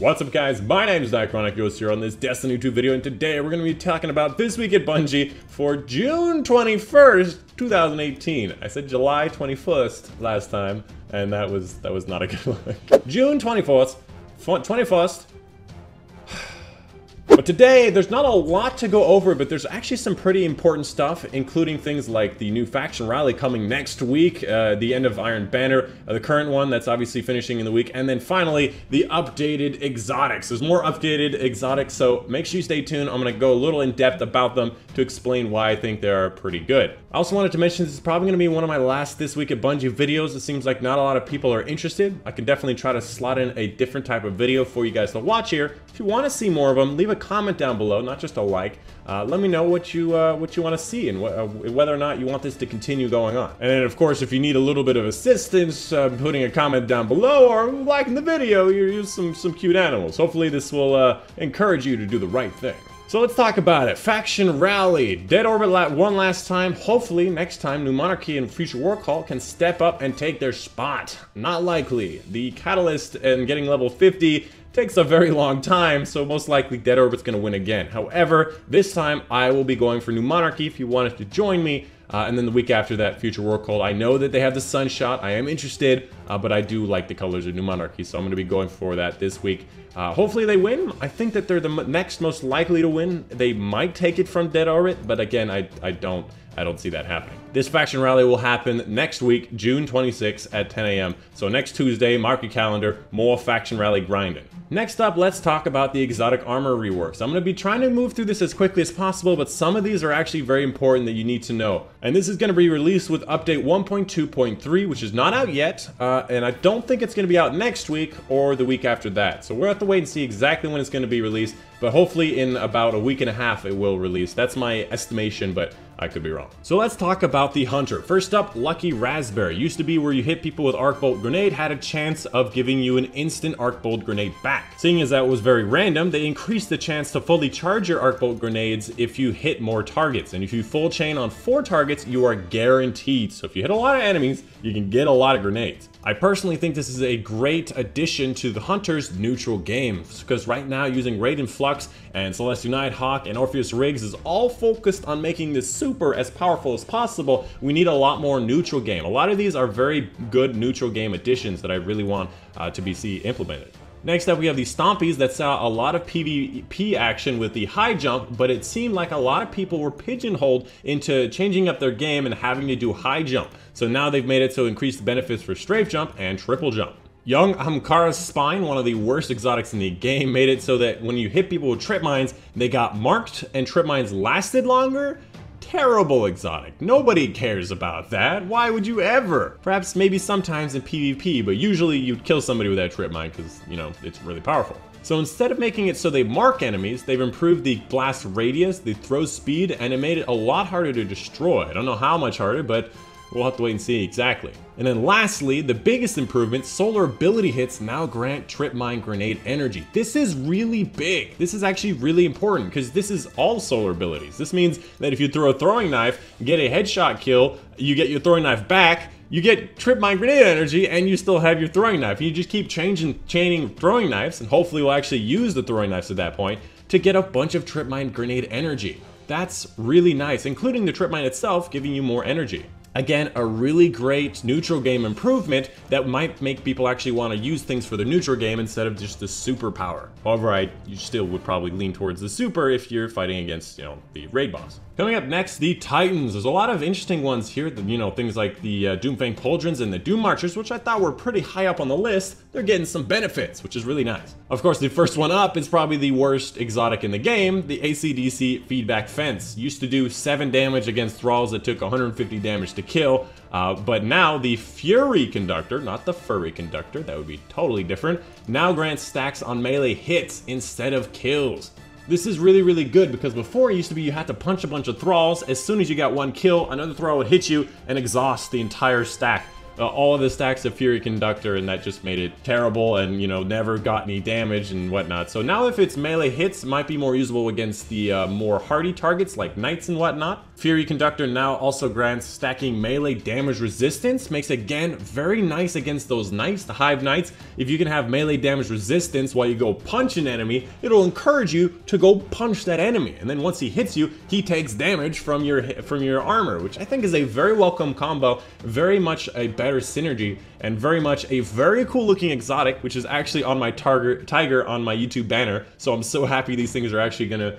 What's up guys, my name is Dychronic, yours here on this Destiny 2 video, and today we're going to be talking about this week at Bungie for June 21st, 2018. I said July 21st last time, and that was not a good look. June 21st. But today, there's not a lot to go over, but there's actually some pretty important stuff, including things like the new faction rally coming next week, the end of Iron Banner, the current one that's obviously finishing in the week, and then finally, the updated exotics. There's more updated exotics, so make sure you stay tuned. I'm going to go a little in depth about them to explain why I think they are pretty good. I also wanted to mention this is probably going to be one of my last This Week at Bungie videos. It seems like not a lot of people are interested. I can definitely try to slot in a different type of video for you guys to watch here. If you want to see more of them, leave a comment down below, not just a like. Let me know what you want to see and whether or not you want this to continue going on. And then, of course, if you need a little bit of assistance, putting a comment down below or liking the video, you use some cute animals. Hopefully this will encourage you to do the right thing. So let's talk about it. Faction Rally. Dead Orbit one last time. Hopefully, next time, New Monarchy and Future War Call can step up and take their spot. Not likely. The Catalyst and getting level 50 takes a very long time, so most likely Dead Orbit's going to win again. However, this time I will be going for New Monarchy if you wanted to join me. And then the week after that, Future War Call. I know that they have the Sunshot. I am interested, but I do like the colors of New Monarchy, so I'm going to be going for that this week. Hopefully they win. I think that they're the next most likely to win. They might take it from Dead Orbit, but again, I don't see that happening. This faction rally will happen next week, June 26th at 10 a.m. So next Tuesday, mark your calendar, more faction rally grinding. Next up, let's talk about the exotic armor reworks. I'm going to be trying to move through this as quickly as possible, but some of these are actually very important that you need to know. And this is going to be released with update 1.2.3, which is not out yet, and I don't think it's going to be out next week or the week after that. So we'll have to wait and see exactly when it's going to be released, but hopefully in about a week and a half it will release. That's my estimation, but I could be wrong. So let's talk about the Hunter. First up, Lucky Raspberry. Used to be where you hit people with Arcbolt Grenade, had a chance of giving you an instant Arcbolt Grenade back. Seeing as that was very random, they increased the chance to fully charge your Arcbolt Grenades if you hit more targets. And if you full chain on 4 targets, you are guaranteed. So if you hit a lot of enemies, you can get a lot of grenades. I personally think this is a great addition to the Hunter's neutral game, because right now using Raiden Flux and Celestial Nighthawk and Orpheus Riggs is all focused on making this super as powerful as possible. We need a lot more neutral game. A lot of these are very good neutral game additions that I really want to be implemented. Next up, we have the Stompies that saw a lot of PvP action with the high jump, but it seemed like a lot of people were pigeonholed into changing up their game and having to do high jump. So now they've made it so increase the benefits for strafe jump and triple jump. Young Ahamkara's Spine, one of the worst exotics in the game, made it so that when you hit people with trip mines, they got marked and trip mines lasted longer. Terrible exotic. Nobody cares about that. Why would you ever? Perhaps maybe sometimes in PvP, but usually you'd kill somebody with that trip mine because, you know, it's really powerful. So instead of making it so they mark enemies, they've improved the blast radius, the throw speed, and it made it a lot harder to destroy. I don't know how much harder, but we'll have to wait and see exactly. And then lastly, the biggest improvement, solar ability hits now grant Tripmine Grenade energy. This is really big. This is actually really important because this is all solar abilities. This means that if you throw a throwing knife, get a headshot kill, you get your throwing knife back, you get Tripmine Grenade energy, and you still have your throwing knife. You just keep chaining throwing knives, and hopefully we'll actually use the throwing knives at that point to get a bunch of Tripmine Grenade energy. That's really nice, including the Tripmine itself giving you more energy. Again, a really great neutral game improvement that might make people actually want to use things for the neutral game instead of just the super power. However, you still would probably lean towards the super if you're fighting against, you know, the raid boss. Coming up next, the Titans. There's a lot of interesting ones here. You know, things like the Doomfang Pauldrons and the Doom Marchers, which I thought were pretty high up on the list. They're getting some benefits, which is really nice. Of course, the first one up is probably the worst exotic in the game, the AC/DC Feedback Fence. Used to do 7 damage against thralls that took 150 damage to kill, but now the Fury Conductor, not the Furry Conductor, that would be totally different, now grants stacks on melee hits instead of kills. This is really, really good because before it used to be you had to punch a bunch of thralls. As soon as you got 1 kill, another thrall would hit you and exhaust the entire stack all of the stacks of Fury Conductor, and that just made it terrible and, you know, never got any damage and whatnot. So now if its melee hits, it might be more usable against the more hardy targets like knights and whatnot. Fury Conductor now also grants stacking melee damage resistance, makes again very nice against those knights, the Hive Knights. If you can have melee damage resistance while you go punch an enemy, it'll encourage you to go punch that enemy, and then once he hits you, he takes damage from your armor, which I think is a very welcome combo, very much a better synergy, and very much a very cool looking exotic, which is actually on my tiger on my YouTube banner. So I'm so happy these things are actually gonna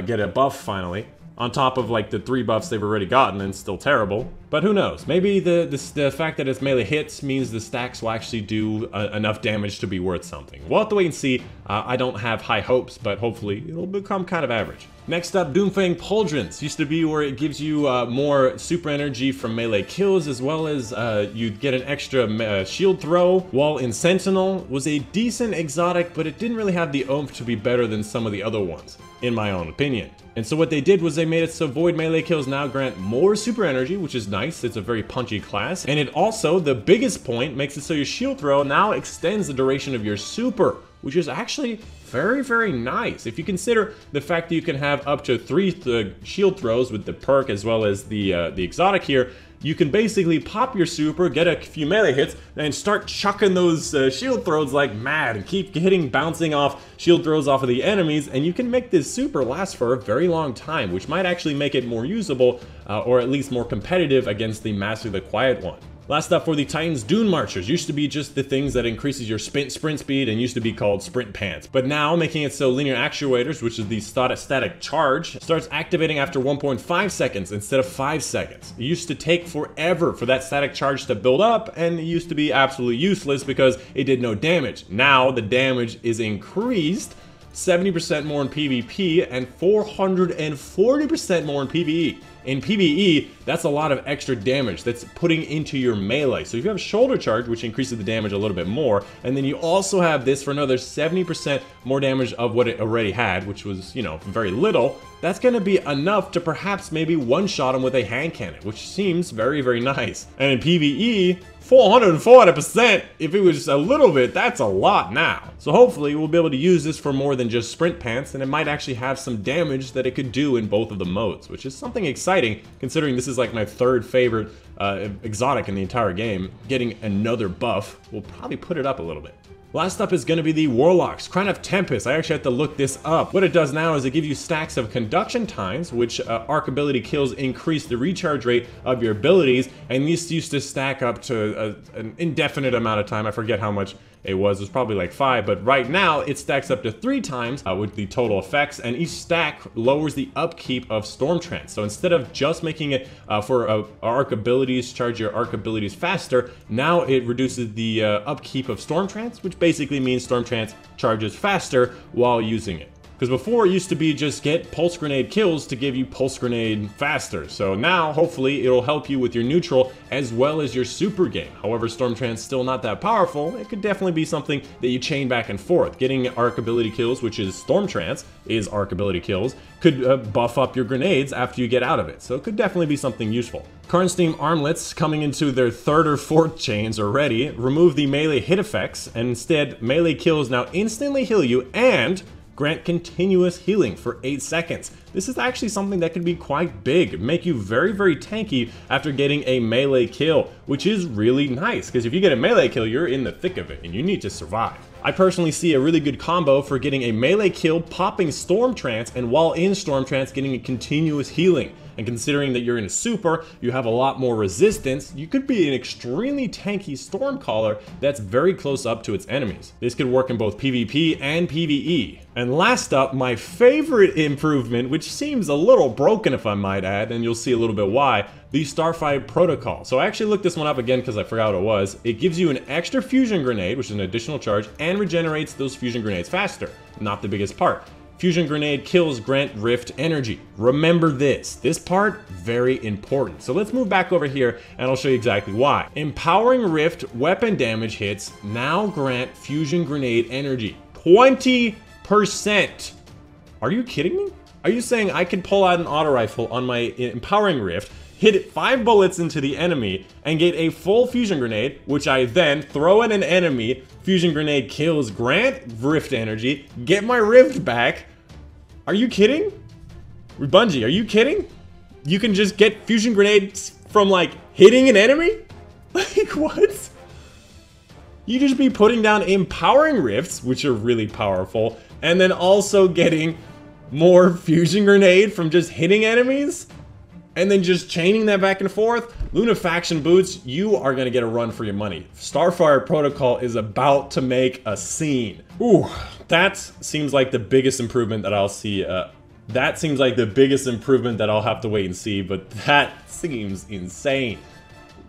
get a buff finally, on top of like the 3 buffs they've already gotten and still terrible. But who knows, maybe the fact that its melee hits means the stacks will actually do enough damage to be worth something. We'll have to wait and see. I don't have high hopes, but hopefully it'll become kind of average. Next up, Doomfang Pauldrons. Used to be where it gives you more super energy from melee kills, as well as you get an extra shield throw, while in Sentinel was a decent exotic, but it didn't really have the oomph to be better than some of the other ones, in my own opinion. And so what they did was they made it so void melee kills now grant more super energy, which is nice. It's a very punchy class. And it also, the biggest point, makes it so your shield throw now extends the duration of your super, which is actually very, very nice. If you consider the fact that you can have up to 3 shield throws with the perk as well as the exotic here, you can basically pop your super, get a few melee hits, and start chucking those shield throws like mad, and keep bouncing off shield throws off of the enemies, and you can make this super last for a very long time, which might actually make it more usable, or at least more competitive against the Master the Quiet one. Last up for the Titans, Dune Marchers. Used to be just the things that increases your sprint speed and used to be called sprint pants. But now making it so linear actuators, which is the static charge, starts activating after 1.5 seconds instead of 5 seconds. It used to take forever for that static charge to build up, and it used to be absolutely useless because it did no damage. Now the damage is increased 70% more in PvP and 440% more in PvE. In PvE, that's a lot of extra damage that's putting into your melee. So if you have shoulder charge, which increases the damage a little bit more, and then you also have this for another 70% more damage of what it already had, which was, you know, very little, that's gonna be enough to perhaps maybe one-shot him with a hand cannon, which seems very, very nice. And in PvE, 400%, if it was a little bit, that's a lot now. So hopefully we'll be able to use this for more than just sprint pants, and it might actually have some damage that it could do in both of the modes, which is something exciting considering this is like my 3rd favorite exotic in the entire game. Getting another buff will probably put it up a little bit. Last up is going to be the Warlocks, Crown of Tempest. I actually had to look this up. What it does now is it gives you stacks of conduction times, which arc ability kills increase the recharge rate of your abilities, and these used to stack up to an indefinite amount of time. I forget how much it was probably like 5, but right now it stacks up to 3 times with the total effects, and each stack lowers the upkeep of Storm Trance. So instead of just making it for arc abilities, charge your arc abilities faster, now it reduces the upkeep of Storm Trance, which basically means Storm Trance charges faster while using it. Because before it used to be just get Pulse Grenade kills to give you Pulse Grenade faster. So now, hopefully, it'll help you with your neutral as well as your super game. However, Storm Trance still not that powerful. It could definitely be something that you chain back and forth. Getting arc ability kills, which is Storm Trance, is arc ability kills, could buff up your grenades after you get out of it. So it could definitely be something useful. Karnstein Armlets, coming into their 3rd or 4th chains already, remove the melee hit effects, and instead, melee kills now instantly heal you and grant continuous healing for 8 seconds. This is actually something that can be quite big, make you very, very tanky after getting a melee kill, which is really nice, because if you get a melee kill, you're in the thick of it, and you need to survive. I personally see a really good combo for getting a melee kill, popping Storm Trance, and while in Storm Trance, getting a continuous healing. And considering that you're in a super, you have a lot more resistance, you could be an extremely tanky Stormcaller that's very close up to its enemies. This could work in both PvP and PvE. And last up, my favorite improvement, which seems a little broken if I might add, and you'll see a little bit why, the Starfire Protocol. So I actually looked this one up again because I forgot what it was. It gives you an extra fusion grenade, which is an additional charge, and regenerates those fusion grenades faster. Not the biggest part. Fusion Grenade kills grant Rift energy. Remember this. This part, very important. So let's move back over here and I'll show you exactly why. Empowering Rift weapon damage hits now grant Fusion Grenade energy. 20%. Are you kidding me? Are you saying I could pull out an auto rifle on my Empowering Rift, hit 5 bullets into the enemy, and get a full fusion grenade, which I then throw at an enemy. Fusion grenade kills, grant rift energy, get my rift back. Are you kidding? Bungie, are you kidding? You can just get fusion grenades from, like, hitting an enemy? Like, what? You just be putting down empowering rifts, which are really powerful, and then also getting more fusion grenade from just hitting enemies? And then just chaining that back and forth? Lunafaction boots, you are gonna get a run for your money. Starfire Protocol is about to make a scene. Ooh, that seems like the biggest improvement that I'll see. That seems like the biggest improvement that I'll have to wait and see, but that seems insane.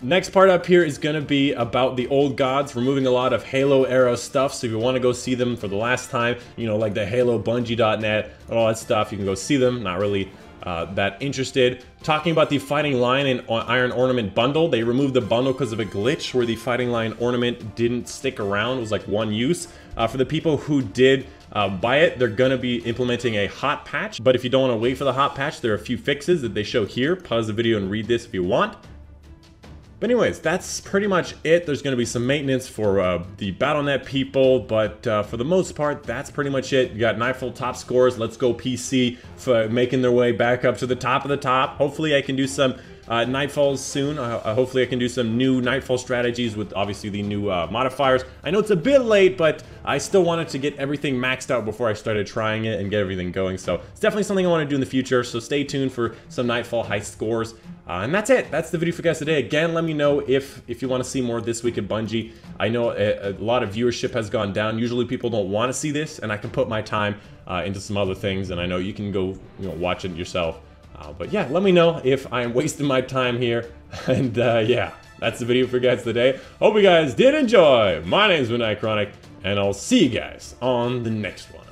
Next part up here is going to be about the old gods, removing a lot of Halo era stuff, so if you want to go see them for the last time, you know, like the Halo Bungie.net and all that stuff, you can go see them. Not really that interested. Talking about the Fighting Lion and Iron Ornament bundle, they removed the bundle because of a glitch where the Fighting Lion ornament didn't stick around. It was like one use. For the people who did buy it, they're going to be implementing a hot patch, but if you don't want to wait for the hot patch, there are a few fixes that they show here. Pause the video and read this if you want. But anyways, that's pretty much it. There's going to be some maintenance for the Battle.net people, but for the most part, that's pretty much it. You got Nightfall top scores. Let's go PC for making their way back up to the top of the top. Hopefully I can do some Nightfalls soon. Hopefully I can do some new Nightfall strategies with obviously the new modifiers. I know it's a bit late, but I still wanted to get everything maxed out before I started trying it and get everything going. So it's definitely something I want to do in the future. So stay tuned for some Nightfall high scores. And that's it. That's the video for guys today. Again, let me know if you want to see more this week at Bungie. I know a lot of viewership has gone down. Usually people don't want to see this, and I can put my time into some other things, and I know you can go watch it yourself. But yeah, let me know if I am wasting my time here. And yeah, that's the video for guys today. Hope you guys did enjoy. My name's Dychronic, and I'll see you guys on the next one.